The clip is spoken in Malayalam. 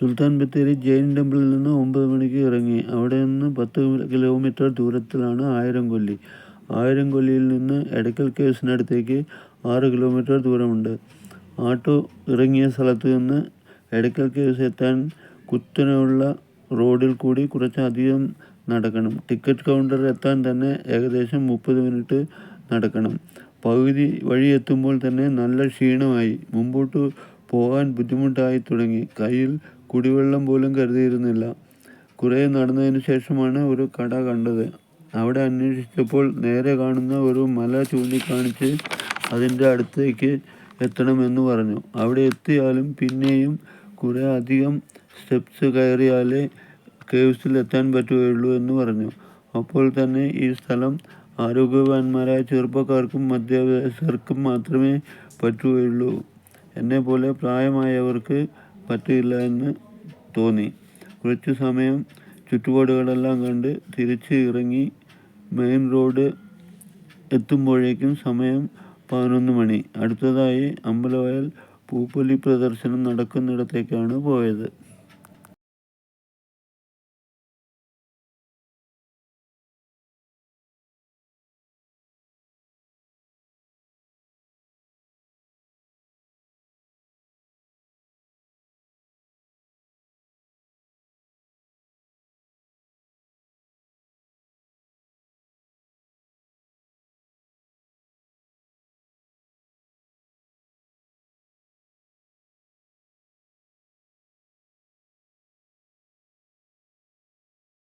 സുൽത്താൻ ബത്തേരി ജെയിൻ ടെമ്പിളിൽ നിന്ന് 9 മണിക്ക് ഇറങ്ങി. അവിടെ നിന്ന് 10 കിലോമീറ്റർ ദൂരത്തിലാണ് ആയിരംകൊല്ലി. ആയിരംകൊല്ലിയിൽ നിന്ന് എടക്കൽ കേവ്സിനടുത്തേക്ക് 6 കിലോമീറ്റർ ദൂരമുണ്ട്. ആട്ടോ ഇറങ്ങിയ സ്ഥലത്ത് നിന്ന് എടക്കൽ കേവ്സ് എത്താൻ കുത്തനെയുള്ള റോഡിൽ കൂടി കുറച്ചധികം നടക്കണം. ടിക്കറ്റ് കൗണ്ടറിൽ എത്താൻ തന്നെ ഏകദേശം 30 മിനിറ്റ് നടക്കണം. പകുതി വഴി എത്തുമ്പോൾ തന്നെ നല്ല ക്ഷീണമായി. മുമ്പോട്ട് പോകാൻ ബുദ്ധിമുട്ടായി തുടങ്ങി. കയ്യിൽ കുടിവെള്ളം പോലും കരുതിയിരുന്നില്ല. കുറേ നടന്നതിന് ശേഷമാണ് ഒരു കട കണ്ടത്. അവിടെ അന്വേഷിച്ചപ്പോൾ നേരെ കാണുന്ന ഒരു മല ചൂണ്ടിക്കാണിച്ച് അതിൻ്റെ അടുത്തേക്ക് എത്തണമെന്ന് പറഞ്ഞു. അവിടെ എത്തിയാലും പിന്നെയും കുറേ അധികം സ്റ്റെപ്സ് കയറിയാലേ കേവ്സിൽ എത്താൻ പറ്റുകയുള്ളൂ എന്ന് പറഞ്ഞു. അപ്പോൾ തന്നെ ഈ സ്ഥലം ആരോഗ്യവാന്മാരായ ചെറുപ്പക്കാർക്കും മധ്യവയസ്കർക്കും മാത്രമേ പറ്റുകയുള്ളൂ, എന്നെപ്പോലെ പ്രായമായവർക്ക് പറ്റില്ല എന്ന് തോന്നി. കുറച്ചു സമയം ചുറ്റുപാടുകളെല്ലാം കണ്ട് തിരിച്ച് ഇറങ്ങി. മെയിൻ റോഡ് എത്തുമ്പോഴേക്കും സമയം 11 മണി. അടുത്തതായി അമ്പലവയൽ പൂപ്പൊലി പ്രദർശനം നടക്കുന്നിടത്തേക്കാണ് പോയത്.